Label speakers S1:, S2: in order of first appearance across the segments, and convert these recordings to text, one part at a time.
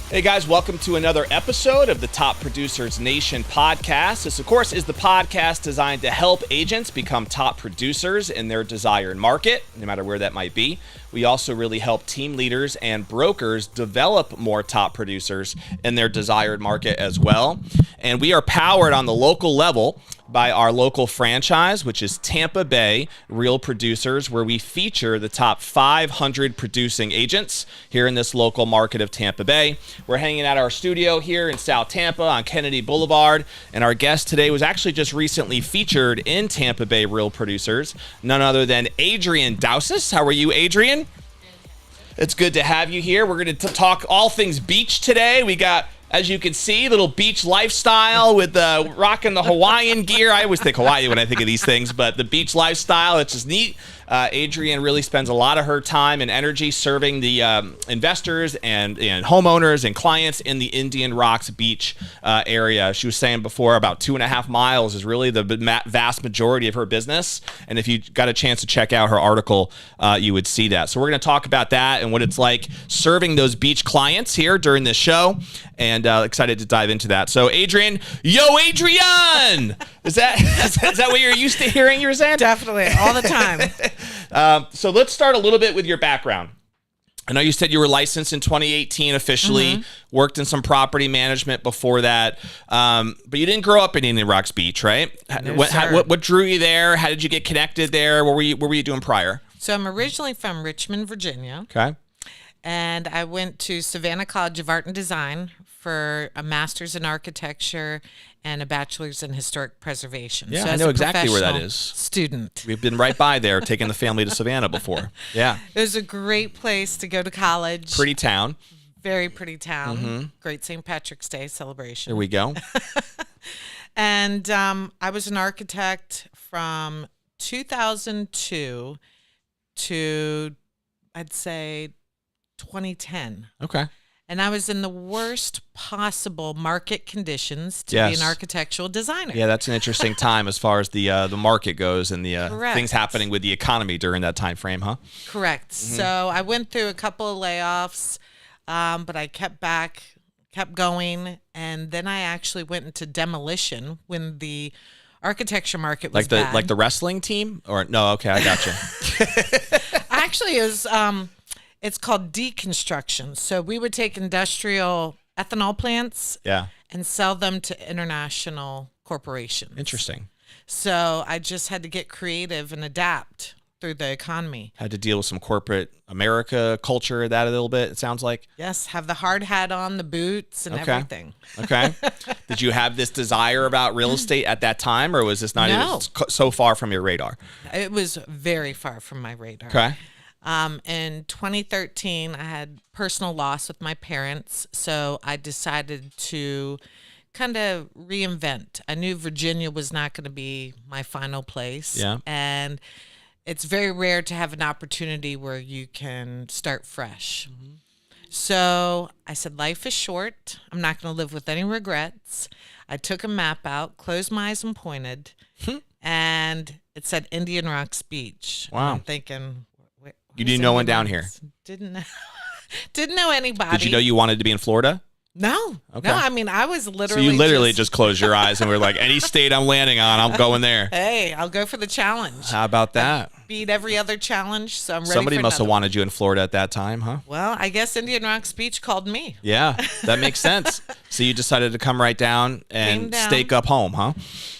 S1: Hey guys, welcome to another episode of the Top Producers Nation podcast. This, of course, is the podcast designed to help agents become top producers in their desired market, no matter where that might be. We also really help team leaders and brokers develop more top producers in their desired market as well. And we are powered on the local level by our local franchise, which is Tampa Bay Real Producers, where we feature the top 500 producing agents here in this local market of Tampa Bay. We're hanging out our studio here in South Tampa on Kennedy Boulevard, and our guest today was actually just recently featured in Tampa Bay Real Producers, none other than Adrienne Dauses. How are you, Adrienne? It's good to have you here. We're going to talk all things beach today. We got, as you can see, little beach lifestyle with rocking the Hawaiian gear. I always think Hawaii when I think of these things, but the beach lifestyle, it's just neat. Adrienne really spends a lot of her time and energy serving the investors and homeowners and clients in the Indian Rocks Beach area. She was saying before about 2.5 miles is really the vast majority of her business. And if you got a chance to check out her article, you would see that. So we're going to talk about that and what it's like serving those beach clients here during this show. And excited to dive into that. So Adrienne, yo, Adrienne! Is that what you're used to hearing you were saying?
S2: Definitely, all the time.
S1: So let's start a little bit with your background. I know you said you were licensed in 2018 officially, worked in some property management before that, but you didn't grow up in Indian Rocks Beach, right?
S2: No,
S1: What drew you there? How did you get connected there? What were you doing prior?
S2: So I'm originally from Richmond, Virginia.
S1: Okay.
S2: And I went to Savannah College of Art and Design for a master's in architecture and a bachelor's in historic preservation.
S1: Yeah,
S2: so
S1: I know exactly where that is.
S2: Student.
S1: We've been right by there, taking the family to Savannah before. Yeah.
S2: It was a great place to go to college.
S1: Pretty town.
S2: Very pretty town. Great St. Patrick's Day celebration.
S1: There we go.
S2: And I was an architect from 2002 to, I'd say, 2010.
S1: Okay.
S2: And I was in the worst possible market conditions to be an architectural designer.
S1: Yeah, that's an interesting time as far as the market goes and the things happening with the economy during that time frame, huh?
S2: Correct. So I went through a couple of layoffs, but I kept going, and then I actually went into demolition when the architecture market was bad.
S1: Like the wrestling team? Or no, okay, I gotcha.
S2: Actually, it was it's called deconstruction. So we would take industrial ethanol plants and sell them to international corporations.
S1: Interesting.
S2: So I just had to get creative and adapt through the economy.
S1: Had to deal with some corporate America culture, that a little bit, it sounds like.
S2: Yes, have the hard hat on, the boots, and everything.
S1: Okay. Did you have this desire about real estate at that time, or was this not even so far from your radar?
S2: It was very far from my radar.
S1: Okay.
S2: In 2013, I had personal loss with my parents, so I decided to kind of reinvent. I knew Virginia was not going to be my final place.
S1: Yeah.
S2: And it's very rare to have an opportunity where you can start fresh. So I said, life is short. I'm not going to live with any regrets. I took a map out, closed my eyes and pointed, and it said Indian Rocks Beach.
S1: Wow.
S2: I'm thinking...
S1: You didn't know one down here?
S2: Didn't know anybody.
S1: Did you know you wanted to be in Florida?
S2: No.
S1: Okay.
S2: No, I mean, I was literally
S1: So you literally just closed your eyes and were like, any state I'm landing on, I'm going there.
S2: Hey, I'll go for the challenge.
S1: How about that?
S2: Beat every other challenge, so I'm ready
S1: Somebody
S2: for
S1: must have
S2: another
S1: wanted you in Florida at that time, huh?
S2: Well, I guess Indian Rocks Beach called me.
S1: Yeah, that makes sense. So you decided to come right down and stake up home, huh?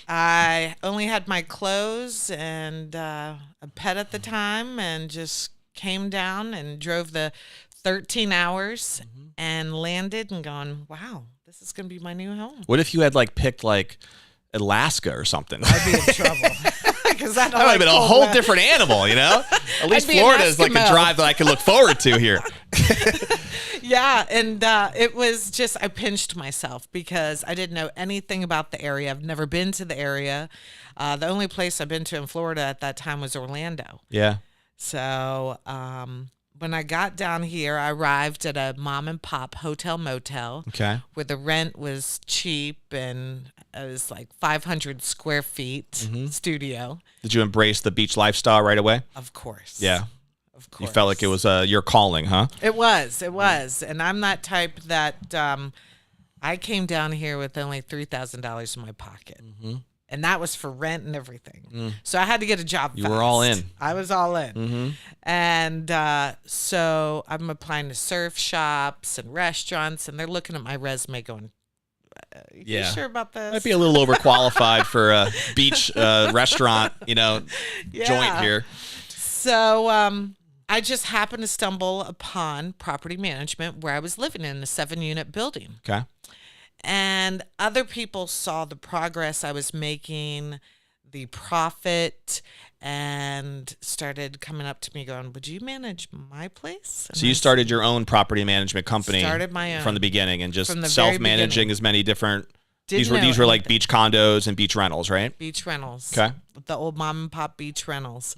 S2: I only had my clothes and a pet at the time and just came down and drove the 13 hours and landed and gone, wow, this is going to be my new home.
S1: What if you had picked Alaska or something?
S2: I'd be in trouble. That
S1: might have been a whole different animal, you know? At least Florida is like a drive that I can look forward to here.
S2: Yeah, and it was just, I pinched myself because I didn't know anything about the area. I've never been to the area. The only place I've been to in Florida at that time was Orlando.
S1: Yeah.
S2: So when I got down here, I arrived at a mom and pop hotel motel.
S1: Okay.
S2: Where the rent was cheap and it was like 500 square feet studio.
S1: Did you embrace the beach lifestyle right away?
S2: Of course.
S1: Yeah.
S2: Of course.
S1: You felt like it was your calling, huh?
S2: It was. And I'm that type that I came down here with only $3,000 in my pocket. And that was for rent and everything. So I had to get a job fast.
S1: You were all in.
S2: I was all in. And so I'm applying to surf shops and restaurants, and they're looking at my resume going, you sure about this?
S1: Might be a little overqualified for a beach restaurant, joint here.
S2: So I just happened to stumble upon property management where I was living in a 7-unit building.
S1: Okay.
S2: And other people saw the progress I was making, the profit, and started coming up to me going, would you manage my place? And
S1: so you started your own property management company.
S2: Started my own.
S1: From the beginning and just
S2: From the very
S1: self-managing
S2: beginning.
S1: as many different.
S2: Didn't
S1: These
S2: know
S1: were like
S2: anything.
S1: beach condos and beach rentals, right?
S2: Beach rentals.
S1: Okay.
S2: The old mom and pop beach rentals.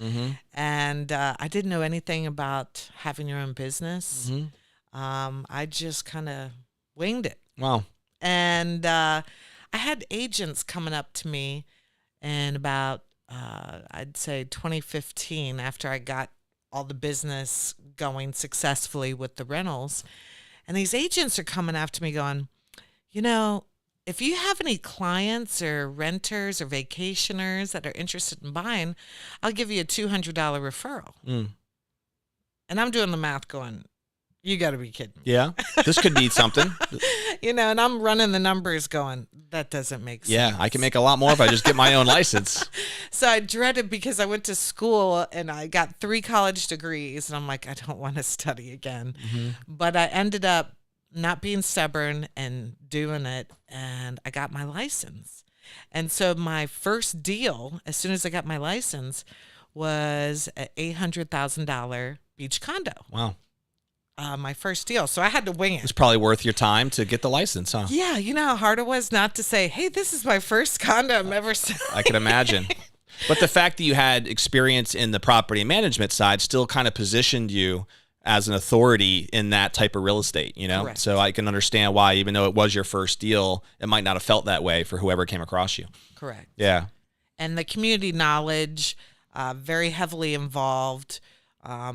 S2: And I didn't know anything about having your own business. I just kind of winged it.
S1: Wow.
S2: And I had agents coming up to me in about, I'd say 2015, after I got all the business going successfully with the rentals. And these agents are coming after me going, if you have any clients or renters or vacationers that are interested in buying, I'll give you a $200 referral. And I'm doing the math going, you got to be kidding me.
S1: Yeah. This could be something.
S2: And I'm running the numbers going, that doesn't make sense.
S1: Yeah, I can make a lot more if I just get my own license.
S2: So I dreaded because I went to school and I got 3 college degrees and I'm like, I don't want to study again. But I ended up not being stubborn and doing it, and I got my license. And so my first deal, as soon as I got my license, was an $800,000 beach condo.
S1: Wow.
S2: My first deal. So I had to wing
S1: It's
S2: it.
S1: probably worth your time to get the license, huh?
S2: Yeah, you know how hard it was not to say, hey, this is my first condo I'm ever selling.
S1: I can imagine. But the fact that you had experience in the property management side still kind of positioned you as an authority in that type of real estate,
S2: Correct.
S1: So I can understand why, even though it was your first deal, it might not have felt that way for whoever came across you.
S2: Correct.
S1: Yeah.
S2: And the community knowledge, very heavily involved,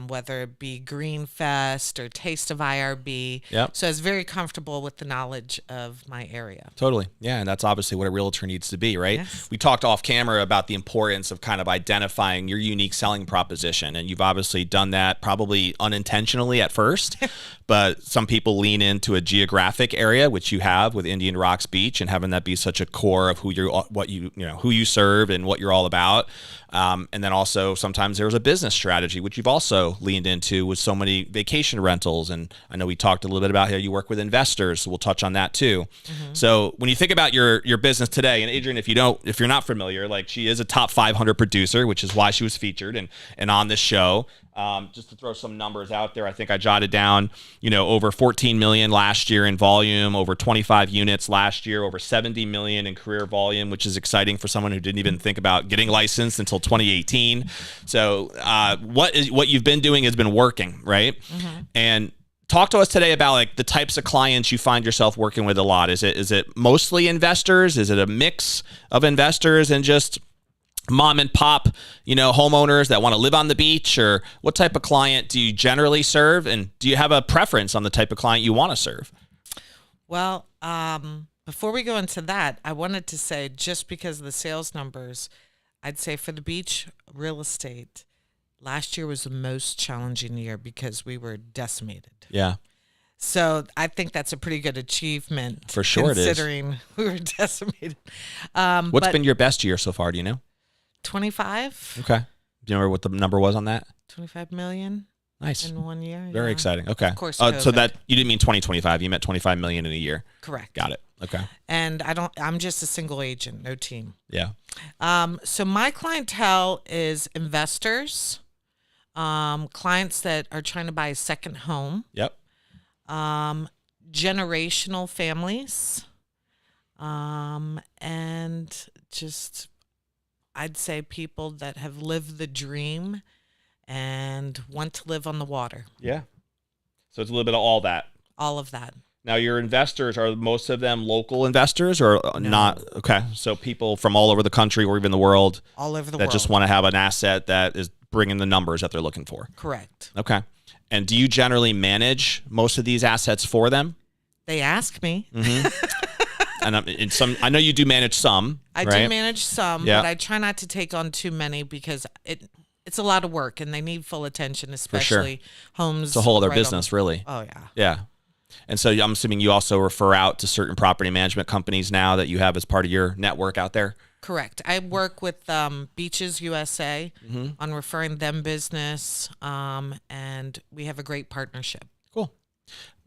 S2: whether it be Green Fest or Taste of IRB.
S1: Yep.
S2: So I was very comfortable with the knowledge of my area.
S1: Totally. Yeah. And that's obviously what a realtor needs to be, right?
S2: Yes.
S1: We talked off camera about the importance of kind of identifying your unique selling proposition. And you've obviously done that probably unintentionally at first, but some people lean into a geographic area, which you have with Indian Rocks Beach, and having that be such a core of who who you serve and what you're all about. And then also sometimes there's a business strategy, which you've also leaned into with so many vacation rentals. And I know we talked a little bit about how you work with investors, so we'll touch on that too. So when you think about your business today, and Adrienne, if you're not familiar, like, she is a top 500 producer, which is why she was featured and on this show. Just to throw some numbers out there, I think I jotted down, over 14 million last year in volume, over 25 units last year, over 70 million in career volume, which is exciting for someone who didn't even think about getting licensed until 2018. So what you've been doing has been working, right? And talk to us today about like the types of clients you find yourself working with a lot. Is it mostly investors? Is it a mix of investors and just mom and pop, homeowners that want to live on the beach? Or what type of client do you generally serve? And do you have a preference on the type of client you want to serve?
S2: Well, before we go into that, I wanted to say, just because of the sales numbers, I'd say for the beach real estate, last year was the most challenging year because we were decimated.
S1: Yeah.
S2: So I think that's a pretty good achievement.
S1: For sure it is.
S2: Considering we were decimated.
S1: What's been your best year so far, do you know?
S2: 25.
S1: Okay. Do you remember what the number was on that?
S2: 25 million.
S1: Nice.
S2: In 1 year.
S1: Very exciting. Okay.
S2: Of course.
S1: So
S2: COVID.
S1: that you didn't mean 2025. You meant 25 million in a year.
S2: Correct.
S1: Got it. Okay.
S2: And I'm just a single agent, no team.
S1: Yeah.
S2: So my clientele is investors, clients that are trying to buy a second home,
S1: Yep.
S2: generational families, and just, I'd say, people that have lived the dream and want to live on the water.
S1: Yeah. So it's a little bit of all that.
S2: All of that.
S1: Now, your investors, are most of them local investors or not? Okay. So people from all over the country or even the world
S2: All over the
S1: that
S2: world.
S1: just want to have an asset that is bring in the numbers that they're looking for.
S2: Correct.
S1: Okay. And do you generally manage most of these assets for them?
S2: They ask me.
S1: And I know you do manage some.
S2: I
S1: right?
S2: do manage some,
S1: Yeah.
S2: but I try not to take on too many because it's a lot of work and they need full attention, especially homes.
S1: It's a whole other
S2: right
S1: business, really.
S2: Oh, yeah.
S1: Yeah. And so I'm assuming you also refer out to certain property management companies now that you have as part of your network out there?
S2: Correct. I work with Beaches USA on referring them business, and we have a great partnership.
S1: Cool.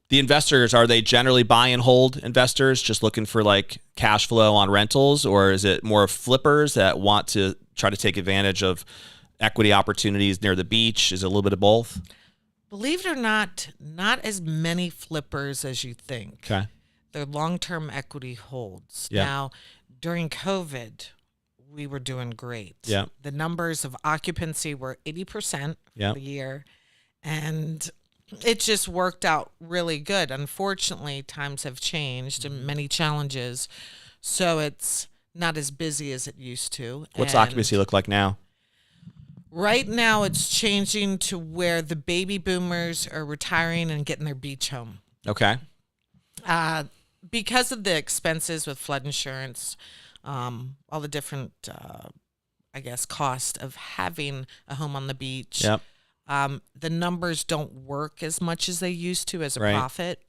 S1: The investors, are they generally buy and hold investors just looking for like cash flow on rentals, or is it more flippers that want to try to take advantage of equity opportunities near the beach? Is it a little bit of both?
S2: Believe it or not as many flippers as you think.
S1: Okay.
S2: They're long-term equity holds.
S1: Yeah.
S2: Now, during COVID, we were doing great.
S1: Yeah.
S2: The numbers of occupancy were 80%
S1: Yeah.
S2: for the year, and it just worked out really good. Unfortunately, times have changed and many challenges, so it's not as busy as it used to.
S1: What's
S2: And
S1: occupancy look like now?
S2: right now, it's changing to where the baby boomers are retiring and getting their beach home.
S1: Okay.
S2: Because of the expenses with flood insurance, all the different, cost of having a home on the beach.
S1: Yep.
S2: The numbers don't work as much as they used to as a
S1: Right.
S2: profit.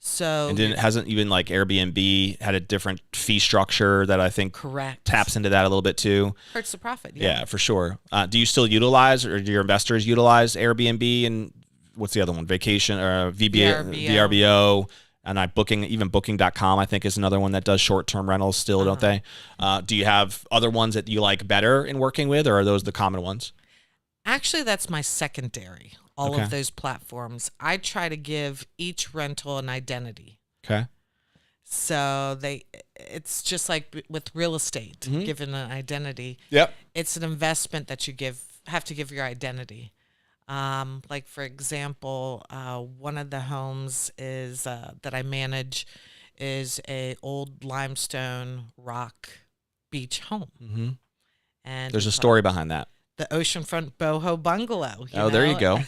S2: So
S1: And then hasn't even like Airbnb had a different fee structure that I think
S2: correct.
S1: taps into that a little bit too?
S2: Hurts the profit.
S1: Yeah, for sure. Do you still utilize, or do your investors utilize Airbnb, and what's the other one? Vacation or VRBO, and booking.com I think is another one that does short-term rentals still, don't they? Do you have other ones that you like better in working with, or are those the common ones?
S2: Actually, that's my secondary. All
S1: Okay.
S2: of those platforms. I try to give each rental an identity.
S1: Okay.
S2: So it's just like with real estate, given an identity.
S1: Yep.
S2: It's an investment that you have to give your identity. Like for example, one of the homes is that I manage is a old limestone rock beach home.
S1: Mm-hmm.
S2: And
S1: There's a story behind that.
S2: the oceanfront boho bungalow.
S1: There you go.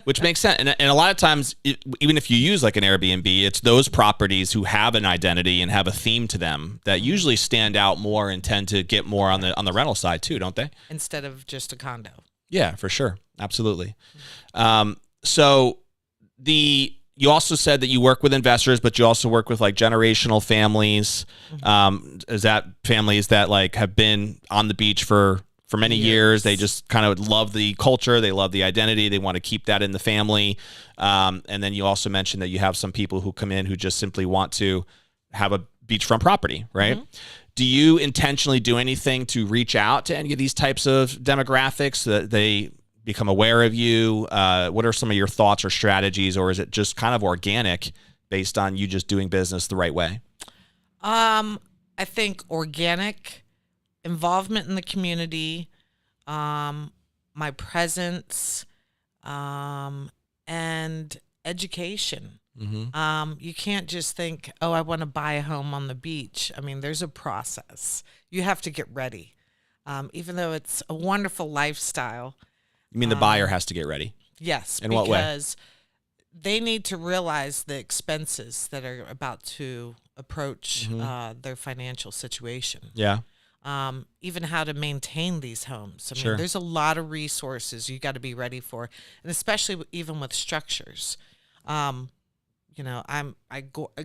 S1: Which makes sense. And a lot of times, even if you use like an Airbnb, it's those properties who have an identity and have a theme to them that usually stand out more and tend to get more on the rental side too, don't they?
S2: Instead of just a condo.
S1: Yeah, for sure. Absolutely. You also said that you work with investors, but you also work with like generational families. Is that families that like have been on the beach for many years? They just kind of love the culture. They love the identity. They want to keep that in the family. And then you also mentioned that you have some people who come in who just simply want to have a beachfront property, right? Mm-hmm. Do you intentionally do anything to reach out to any of these types of demographics so that they become aware of you? What are some of your thoughts or strategies, or is it just kind of organic based on you just doing business the right way?
S2: I think organic involvement in the community, my presence, and education. Mm-hmm. You can't just think, oh, I want to buy a home on the beach. I mean, there's a process. You have to get ready. Even though it's a wonderful lifestyle.
S1: You mean the buyer has to get ready?
S2: Yes.
S1: In what way?
S2: Because they need to realize the expenses that are about to approach their financial situation.
S1: Yeah.
S2: Even how to maintain these homes. I mean,
S1: Sure.
S2: there's a lot of resources you got to be ready for, and especially even with structures. I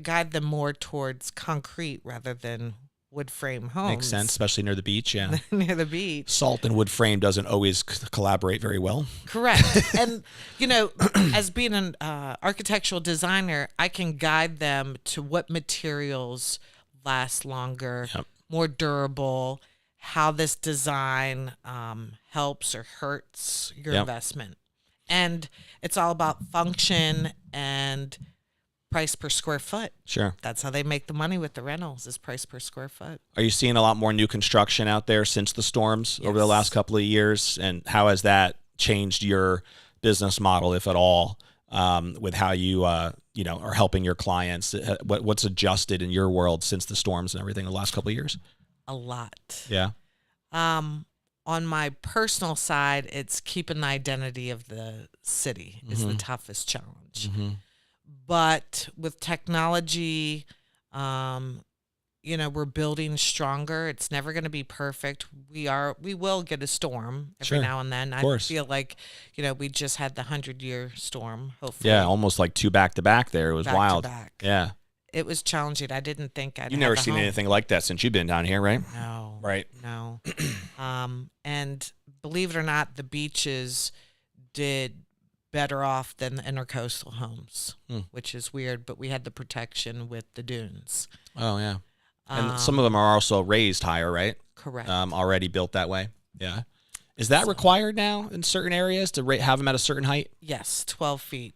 S2: guide them more towards concrete rather than wood frame homes.
S1: Makes sense, especially near the beach. Yeah.
S2: Near the beach.
S1: Salt and wood frame doesn't always collaborate very well.
S2: Correct. And, as being an architectural designer, I can guide them to what materials last longer, more durable, how this design helps or hurts your investment. And it's all about function and price per square foot.
S1: Sure.
S2: That's how they make the money with the rentals, is price per square foot.
S1: Are you seeing a lot more new construction out there since the storms over the last couple of years? And how has that changed your business model, if at all, with how you, are helping your clients? What's adjusted in your world since the storms and everything the last couple of years?
S2: A lot.
S1: Yeah.
S2: On my personal side, it's keeping the identity of the city is the toughest challenge. But with technology, we're building stronger. It's never going to be perfect. We will get a storm every now and then. I feel like, we just had the 100-year storm, hopefully.
S1: Yeah, almost like 2 back-to-back there. It was wild.
S2: Back.
S1: Yeah.
S2: It was challenging. I didn't think I'd
S1: You've never
S2: have a
S1: seen
S2: home.
S1: anything like that since you've been down here, right?
S2: No.
S1: Right.
S2: No. And believe it or not, the beaches did better off than the intercoastal homes, which is weird, but we had the protection with the dunes.
S1: Oh, yeah. And some of them are also raised higher, right?
S2: Correct.
S1: Already built that way. Yeah. Is that required now in certain areas to have them at a certain height?
S2: Yes, 12 feet.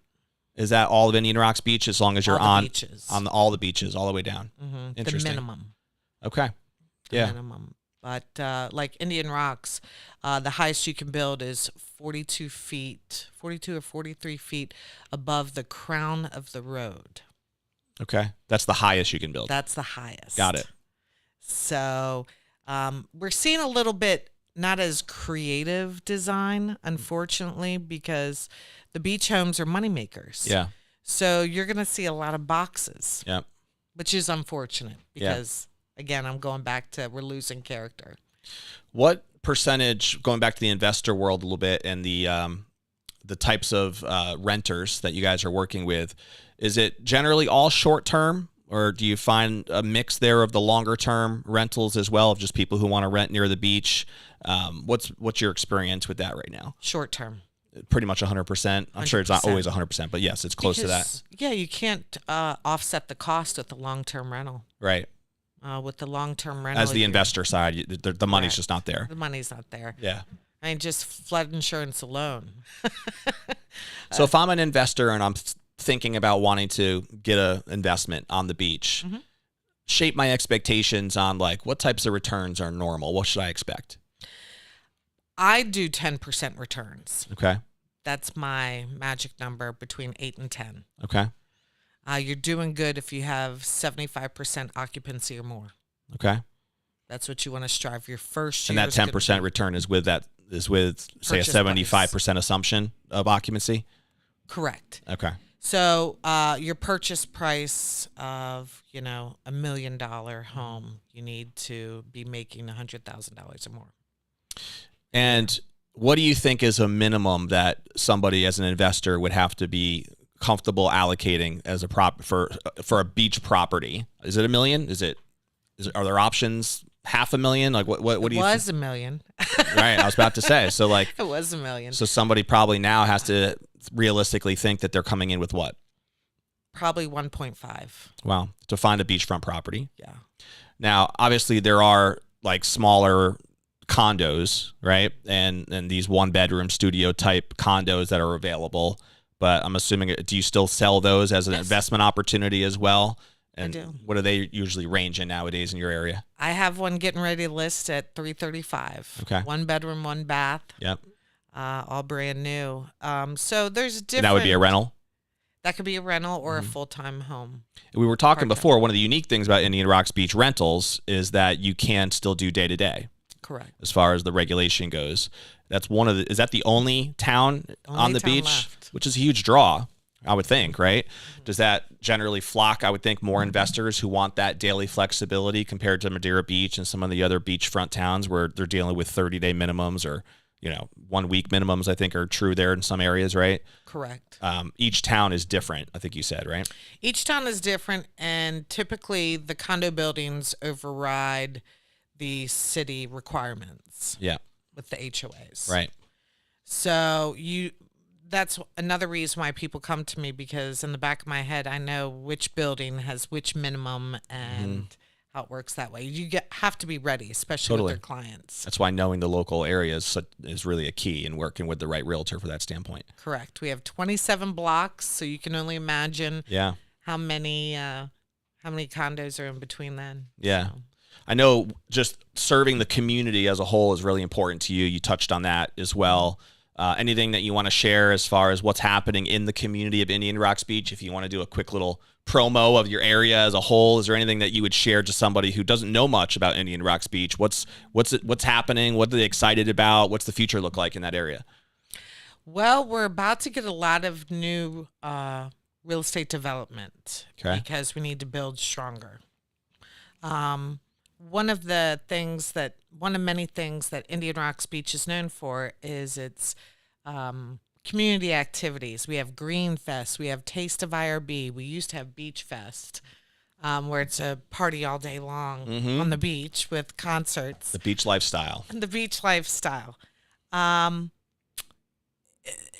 S1: Is that all of Indian Rocks Beach as long as you're
S2: all
S1: on all the beaches all the way down? Interesting.
S2: The minimum.
S1: Okay.
S2: The minimum. But like Indian Rocks, the highest you can build is 42 or 43 feet above the crown of the road.
S1: Okay. That's the highest you can build.
S2: That's the highest.
S1: Got it.
S2: So we're seeing a little bit not as creative design, unfortunately, because the beach homes are moneymakers.
S1: Yeah.
S2: So you're going to see a lot of boxes.
S1: Yeah.
S2: Which is unfortunate because, again, I'm going back to we're losing character.
S1: What percentage, going back to the investor world a little bit and the types of renters that you guys are working with, is it generally all short-term, or do you find a mix there of the longer-term rentals as well, of just people who want to rent near the beach? What's your experience with that right now?
S2: Short-term.
S1: Pretty much 100%. I'm sure it's not always 100%, but yes, it's close to that.
S2: Yeah, you can't offset the cost with the long-term rental.
S1: Right.
S2: With the long-term rental.
S1: As the investor side, the money's just not there.
S2: The money's not there.
S1: Yeah.
S2: I mean, just flood insurance alone.
S1: So if I'm an investor and I'm thinking about wanting to get an investment on the beach, shape my expectations on like what types of returns are normal. What should I expect?
S2: I do 10% returns.
S1: Okay.
S2: That's my magic number, between 8 and 10.
S1: Okay.
S2: You're doing good if you have 75% occupancy or more.
S1: Okay.
S2: That's what you want to strive your first year.
S1: And that 10% return is with say a 75% assumption of occupancy?
S2: Correct.
S1: Okay.
S2: So your purchase price of, $1 million home, you need to be making $100,000 or more.
S1: And what do you think is a minimum that somebody as an investor would have to be comfortable allocating as a for a beach property? Is it $1 million? Are there options? $500,000? Like what do you think?
S2: It was $1 million.
S1: Right. I was about to say. So like
S2: it was $1 million.
S1: So somebody probably now has to realistically think that they're coming in with what?
S2: Probably 1.5.
S1: Wow. To find a beachfront property.
S2: Yeah.
S1: Now, obviously there are like smaller condos, right? And these 1-bedroom studio type condos that are available. But I'm assuming, do you still sell those as an investment opportunity as well? And
S2: I do.
S1: What do they usually range in nowadays in your area?
S2: I have one getting ready to list at $335.
S1: Okay.
S2: 1 bedroom, 1 bath.
S1: Yep.
S2: All brand new. So there's different.
S1: And that would be a rental?
S2: That could be a rental or a full-time home.
S1: We were talking before, one of the unique things about Indian Rocks Beach rentals is that you can still do day-to-day.
S2: Correct.
S1: As far as the regulation goes. That's is that the only town on the beach?
S2: Left.
S1: Which is a huge draw, I would think, right? Does that generally flock, I would think, more investors who want that daily flexibility compared to Madeira Beach and some of the other beachfront towns where they're dealing with 30-day minimums or 1 week minimums, I think, are true there in some areas, right?
S2: Correct.
S1: Each town is different, I think you said, right?
S2: Each town is different, and typically the condo buildings override the city requirements.
S1: Yeah.
S2: With the HOAs.
S1: Right.
S2: So that's another reason why people come to me, because in the back of my head, I know which building has which minimum and how it works that way. You have to be ready, especially with their clients.
S1: That's why knowing the local areas is really a key in working with the right realtor for that standpoint.
S2: Correct. We have 27 blocks, so you can only imagine how many condos are in between then.
S1: Yeah.
S2: So.
S1: I know just serving the community as a whole is really important to you. You touched on that as well. Anything that you want to share as far as what's happening in the community of Indian Rocks Beach? If you want to do a quick little promo of your area as a whole, is there anything that you would share to somebody who doesn't know much about Indian Rocks Beach? What's happening? What are they excited about? What's the future look like in that area?
S2: Well, we're about to get a lot of new real estate development because we need to build stronger. One of many things that Indian Rocks Beach is known for is its community activities. We have Green Fest. We have Taste of IRB. We used to have Beach Fest, where it's a party all day long on the beach with concerts.
S1: The beach lifestyle.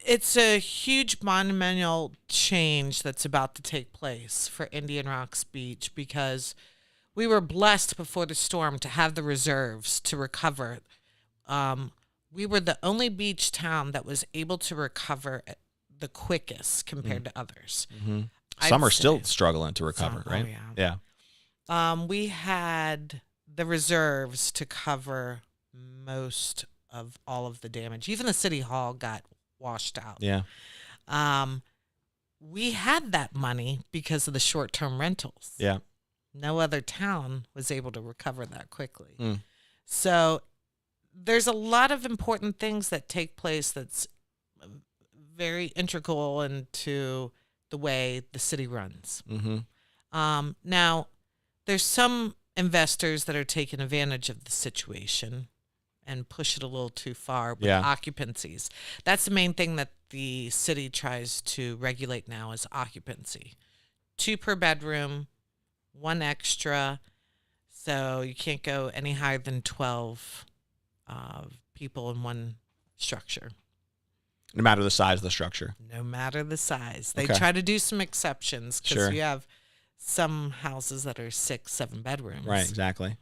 S2: It's a huge monumental change that's about to take place for Indian Rocks Beach because we were blessed before the storm to have the reserves to recover. We were the only beach town that was able to recover the quickest compared to others.
S1: Some are still struggling to recover, right?
S2: Oh, yeah. We had the reserves to cover most of all of the damage. Even the city hall got washed out.
S1: Yeah.
S2: We had that money because of the short-term rentals.
S1: Yeah.
S2: No other town was able to recover that quickly. So there's a lot of important things that take place that's very integral into the way the city runs. Now, there's some investors that are taking advantage of the situation and push it a little too far with occupancies. That's the main thing that the city tries to regulate now is occupancy. 2 per bedroom, 1 extra, so you can't go any higher than 12 people in one structure.
S1: No matter the size of the structure.
S2: No matter the size. They try to do some exceptions because you have some houses that are 6, 7 bedrooms.
S1: Right, exactly.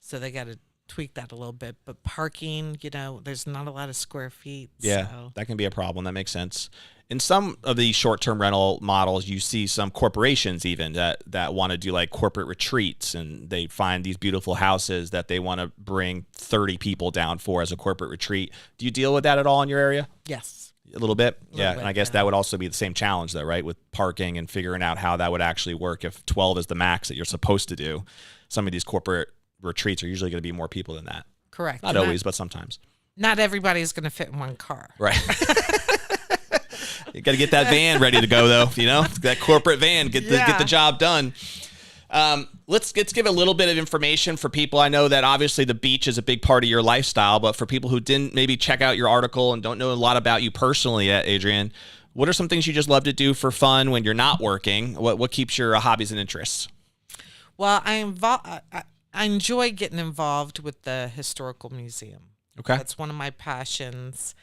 S2: So they got to tweak that a little bit. But parking, there's not a lot of square feet.
S1: Yeah,
S2: so.
S1: That can be a problem. That makes sense. In some of the short-term rental models, you see some corporations even that want to do like corporate retreats, and they find these beautiful houses that they want to bring 30 people down for as a corporate retreat. Do you deal with that at all in your area?
S2: Yes.
S1: A little bit? And I guess that would also be the same challenge though, right? With parking and figuring out how that would actually work if 12 is the max that you're supposed to do. Some of these corporate retreats are usually going to be more people than that.
S2: Correct.
S1: Not always, but sometimes.
S2: Not everybody's going to fit in one car.
S1: Right. You got to get that van ready to go, though. That corporate van, get the job done. Let's give a little bit of information for people. I know that obviously the beach is a big part of your lifestyle, but for people who didn't maybe check out your article and don't know a lot about you personally yet, Adrienne, what are some things you just love to do for fun when you're not working? What keeps your hobbies and interests?
S2: Well, I enjoy getting involved with the historical museum.
S1: Okay,
S2: that's one of my passions.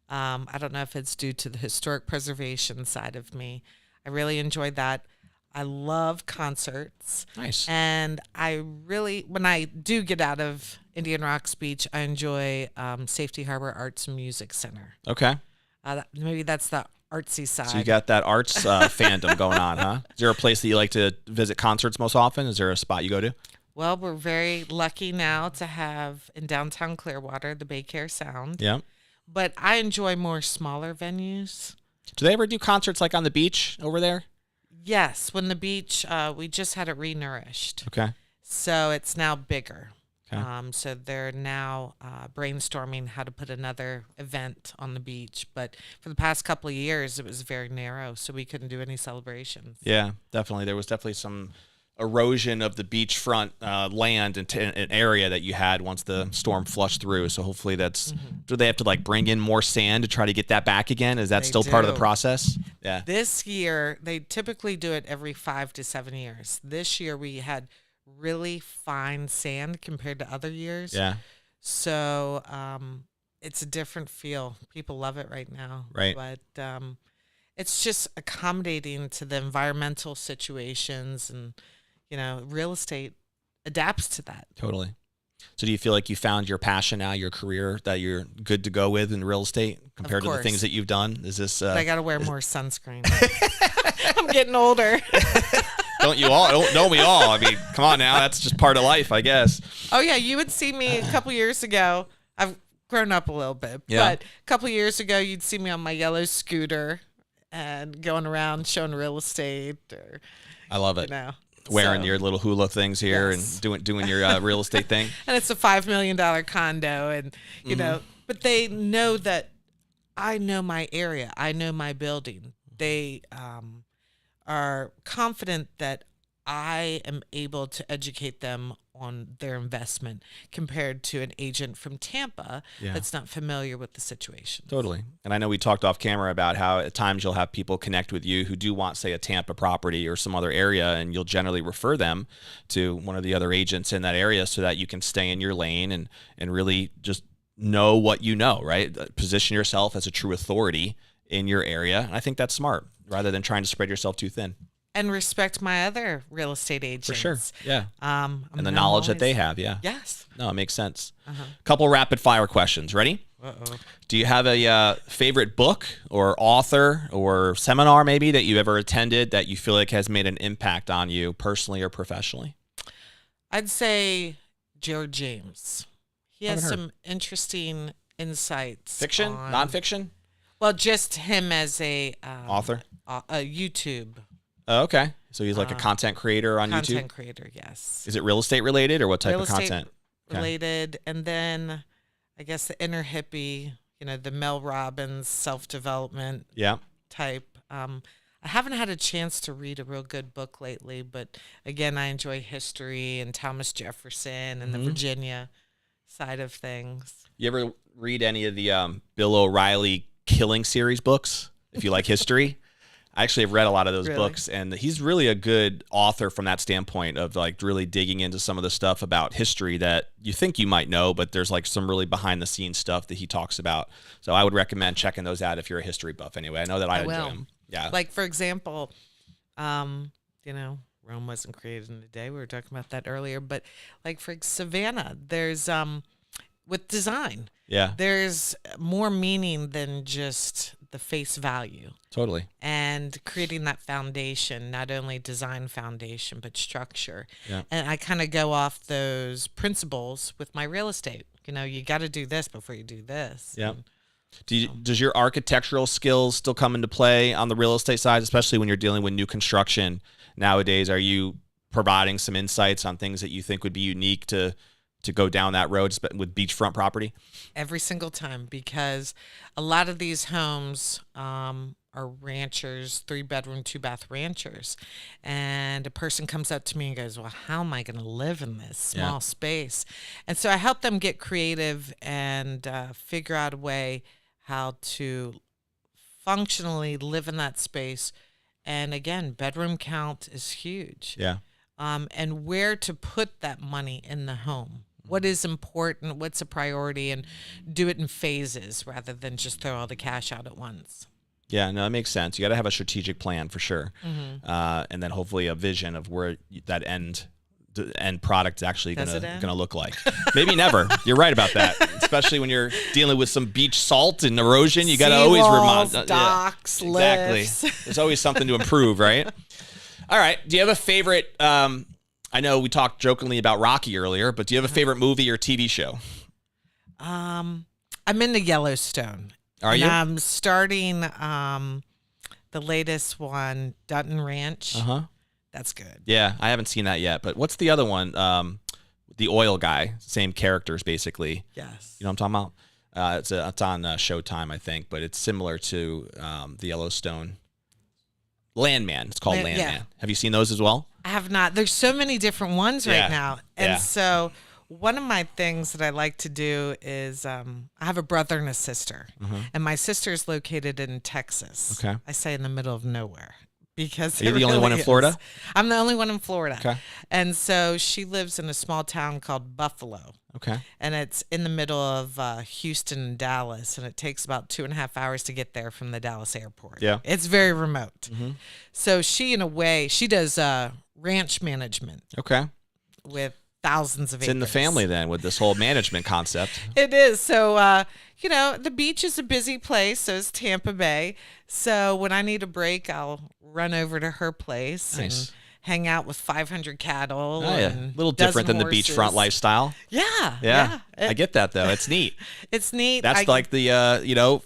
S2: I don't know if it's due to the historic preservation side of me. I really enjoy that. I love concerts.
S1: Nice.
S2: And when I do get out of Indian Rocks Beach, I enjoy Safety Harbor Arts and Music Center.
S1: Okay.
S2: Maybe that's the artsy side.
S1: So you got that arts fandom going on, huh? Is there a place that you like to visit concerts most often? Is there a spot you go to?
S2: Well, we're very lucky now to have in downtown Clearwater, the Baycare Sound.
S1: Yeah.
S2: But I enjoy more smaller venues.
S1: Do they ever do concerts like on the beach over there?
S2: Yes. When the beach, we just had it renourished.
S1: Okay.
S2: So it's now bigger.
S1: Okay.
S2: So they're now brainstorming how to put another event on the beach. But for the past couple of years, it was very narrow, so we couldn't do any celebrations.
S1: Yeah, definitely. There was definitely some erosion of the beachfront land and an area that you had once the storm flushed through. So hopefully that's, do they have to like bring in more sand to try to get that back again? Is that still part of the process? Yeah.
S2: This year, they typically do it every 5 to 7 years. This year we had really fine sand compared to other years.
S1: Yeah.
S2: So it's a different feel. People love it right now.
S1: Right.
S2: But it's just accommodating to the environmental situations, and real estate adapts to that.
S1: Totally. So do you feel like you found your passion now, your career that you're good to go with in real estate compared to the things that you've done? Is this?
S2: I got to wear more sunscreen. I'm getting older.
S1: Don't you all? Don't we all? I mean, come on now. That's just part of life, I guess.
S2: Oh yeah, you would see me a couple years ago. I've grown up a little bit.
S1: Yeah.
S2: But a couple years ago, you'd see me on my yellow scooter and going around showing real estate, or
S1: I love it.
S2: you know,
S1: Wearing
S2: so,
S1: your little hula things here
S2: Yes.
S1: and doing your real estate thing.
S2: and it's a $5 million condo, and you know, but they know that I know my area, I know my building. They are confident that I am able to educate them on their investment compared to an agent from Tampa that's not familiar with the situation.
S1: Totally. And I know we talked off camera about how at times you'll have people connect with you who do want, say, a Tampa property or some other area, and you'll generally refer them to one of the other agents in that area so that you can stay in your lane and really just know what you know, right? Position yourself as a true authority in your area. And I think that's smart rather than trying to spread yourself too thin.
S2: And respect my other real estate agents.
S1: For sure. Yeah.
S2: And
S1: And the knowledge that they have. Yeah.
S2: Yes.
S1: No, it makes sense. Couple rapid fire questions. Ready?
S2: Uh-oh.
S1: Do you have a favorite book or author or seminar maybe that you ever attended that you feel like has made an impact on you personally or professionally?
S2: I'd say Joe James. He has
S1: Haven't heard.
S2: some interesting insights.
S1: Fiction?
S2: on-
S1: Nonfiction?
S2: Well, just him as a
S1: Author?
S2: a YouTube
S1: Oh, okay. So he's like a content creator on YouTube?
S2: content creator. Yes,
S1: Is it real estate related or what type
S2: real
S1: of
S2: estate
S1: content? Okay.
S2: related, and then I guess the inner hippie. You know, the Mel Robbins self-development
S1: Yeah.
S2: type. I haven't had a chance to read a real good book lately, but again, I enjoy history and Thomas Jefferson and the Virginia side of things.
S1: You ever read any of the Bill O'Reilly Killing series books, if you like history? I actually have read a lot of those
S2: Really?
S1: books, and he's really a good author from that standpoint of like really digging into some of the stuff about history that you think you might know, but there's like some really behind the scenes stuff that he talks about. So I would recommend checking those out if you're a history buff anyway. I know that I enjoy
S2: will.
S1: them. Yeah.
S2: Like, for example, you know, Rome wasn't created in a day. We were talking about that earlier. But like for Savannah, there's with design, there's more meaning than just the face value.
S1: Totally.
S2: And creating that foundation, not only design foundation, but structure.
S1: Yeah.
S2: And I kind of go off those principles with my real estate. You know, you got to do this before you do this.
S1: Yeah. Does your architectural skills still come into play on the real estate side, especially when you're dealing with new construction nowadays? Are you providing some insights on things that you think would be unique to go down that road with beachfront property?
S2: Every single time, because a lot of these homes are ranchers, 3-bedroom, 2-bath ranchers. And a person comes up to me and goes, well, how am I going to live in this small space? And so I help them get creative and figure out a way how to functionally live in that space. And again, bedroom count is huge.
S1: Yeah.
S2: And where to put that money in the home. What is important? What's a priority? And do it in phases rather than just throw all the cash out at once.
S1: Yeah, no, that makes sense. You got to have a strategic plan for sure. And then hopefully a vision of where that end product is actually going to look like. Maybe never. You're right about that. Especially when you're dealing with some beach salt and erosion, you got to always remind.
S2: Docks,
S1: exactly.
S2: lifts.
S1: There's always something to improve, right? All right. Do you have a favorite? I know we talked jokingly about Rocky earlier, but do you have a favorite movie or TV show?
S2: I'm into Yellowstone.
S1: Are you?
S2: I'm starting the latest one, Dutton Ranch. That's good.
S1: Yeah, I haven't seen that yet. But what's the other one? The oil guy, same characters basically.
S2: Yes.
S1: You know what I'm talking about? It's on Showtime, I think, but it's similar to the Yellowstone. Landman. It's called Landman.
S2: Yeah.
S1: Have you seen those as well?
S2: I have not. There's so many different ones right now. And so one of my things that I like to do is I have a brother and a sister. And my sister is located in Texas.
S1: Okay.
S2: I say in the middle of nowhere. Because
S1: Are you the only one in Florida?
S2: I'm the only one in Florida.
S1: Okay.
S2: And so she lives in a small town called Buffalo.
S1: Okay.
S2: And it's in the middle of Houston and Dallas. And it takes about 2.5 hours to get there from the Dallas airport.
S1: Yeah.
S2: It's very remote. So she, in a way, she does ranch management
S1: Okay.
S2: with thousands of acres.
S1: It's in the family then with this whole management concept.
S2: It is. So, you know, the beach is a busy place. So is Tampa Bay. So when I need a break, I'll run over to her place
S1: Nice.
S2: and hang out with 500 cattle.
S1: Oh, yeah.
S2: And
S1: A little different than the
S2: horses.
S1: beachfront lifestyle.
S2: Yeah.
S1: I get that, though. It's neat.
S2: It's neat.
S1: That's like the,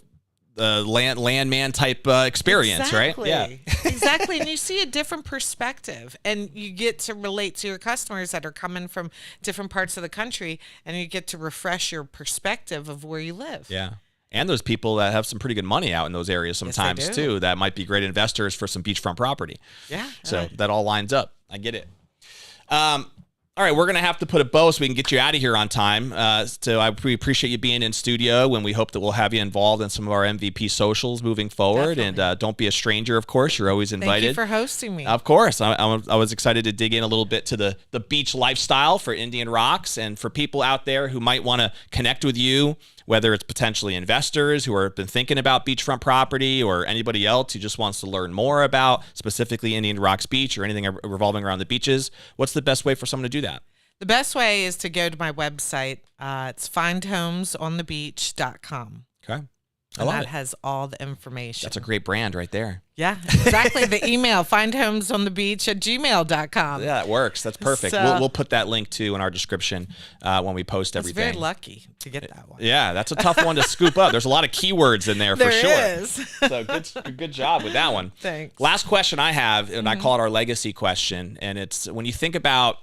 S1: landman type experience,
S2: exactly.
S1: right? Yeah.
S2: Exactly. And you see a different perspective, and you get to relate to your customers that are coming from different parts of the country, and you get to refresh your perspective of where you live.
S1: Yeah. And those people that have some pretty good money out in those areas sometimes, too, that might be great investors for some beachfront property.
S2: Yeah.
S1: So that all lines up. I get it. All right, we're going to have to put a bow so we can get you out of here on time. We appreciate you being in studio, and we hope that we'll have you involved in some of our MVP socials moving forward. Definitely. And don't be a stranger, of course. You're always invited.
S2: Thank you for hosting me.
S1: Of course. I was excited to dig in a little bit to the beach lifestyle for Indian Rocks, and for people out there who might want to connect with you, whether it's potentially investors who have been thinking about beachfront property or anybody else who just wants to learn more about specifically Indian Rocks Beach or anything revolving around the beaches. What's the best way for someone to do that?
S2: The best way is to go to my website. It's findhomesonthebeach.com.
S1: Okay.
S2: And that has all the information.
S1: That's a great brand right there.
S2: Yeah, exactly. The email, findhomesonthebeach@gmail.com.
S1: Yeah, that works. That's perfect.
S2: So,
S1: we'll put that link too in our description when we post everything.
S2: Very lucky to get that one.
S1: Yeah, that's a tough one to scoop up. There's a lot of keywords in there for sure.
S2: There is.
S1: So good job with that one.
S2: Thanks.
S1: Last question I have, and I call it our legacy question, and it's when you think about,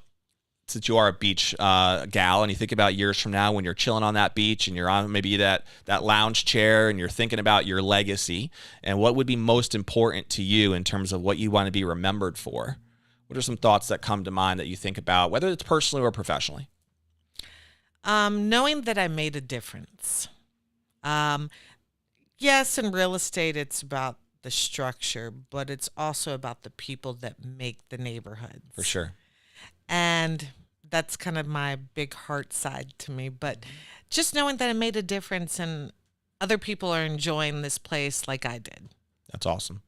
S1: since you are a beach gal, and you think about years from now when you're chilling on that beach and you're on maybe that lounge chair and you're thinking about your legacy and what would be most important to you in terms of what you want to be remembered for. What are some thoughts that come to mind that you think about, whether it's personally or professionally?
S2: Knowing that I made a difference. Yes, in real estate, it's about the structure, but it's also about the people that make the neighborhoods.
S1: For sure.
S2: And that's kind of my big heart side to me. But just knowing that I made a difference and other people are enjoying this place like I did.
S1: That's awesome.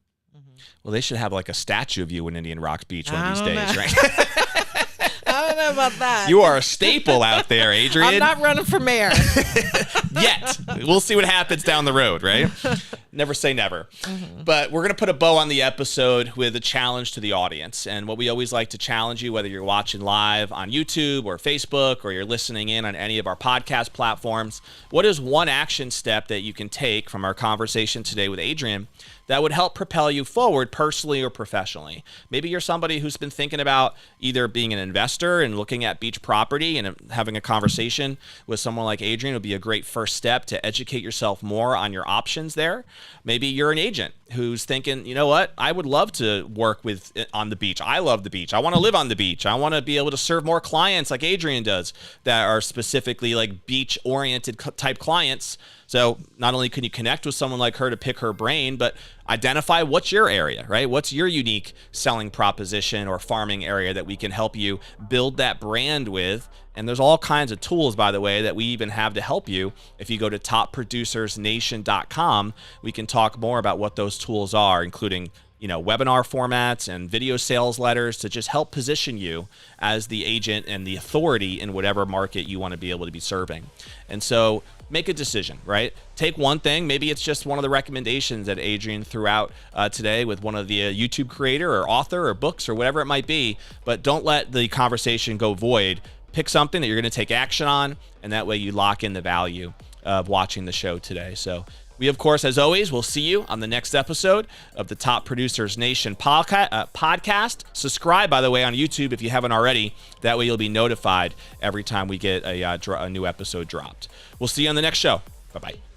S1: Well, they should have like a statue of you in Indian Rocks Beach one of these days, right?
S2: I don't know about that.
S1: You are a staple out there, Adrienne.
S2: I'm not running for mayor.
S1: Yet. We'll see what happens down the road, right? Never say never. But we're going to put a bow on the episode with a challenge to the audience. And what we always like to challenge you, whether you're watching live on YouTube or Facebook or you're listening in on any of our podcast platforms, what is one action step that you can take from our conversation today with Adrienne that would help propel you forward personally or professionally? Maybe you're somebody who's been thinking about either being an investor and looking at beach property, and having a conversation with someone like Adrienne would be a great first step to educate yourself more on your options there. Maybe you're an agent who's thinking, you know what, I would love to work on the beach. I love the beach. I want to live on the beach. I want to be able to serve more clients like Adrienne does that are specifically like beach-oriented type clients. So not only can you connect with someone like her to pick her brain, but identify what's your area, right? What's your unique selling proposition or farming area that we can help you build that brand with. And there's all kinds of tools, by the way, that we even have to help you. If you go to topproducersnation.com, we can talk more about what those tools are, including webinar formats and video sales letters to just help position you as the agent and the authority in whatever market you want to be able to be serving. And so make a decision, right? Take one thing. Maybe it's just one of the recommendations that Adrienne threw out today with one of the YouTube creator or author or books or whatever it might be, but don't let the conversation go void. Pick something that you're going to take action on, and that way you lock in the value of watching the show today. So we, of course, as always, will see you on the next episode of the Top Producers Nation podcast. Subscribe, by the way, on YouTube if you haven't already. That way you'll be notified every time we get a new episode dropped. We'll see you on the next show. Bye-bye.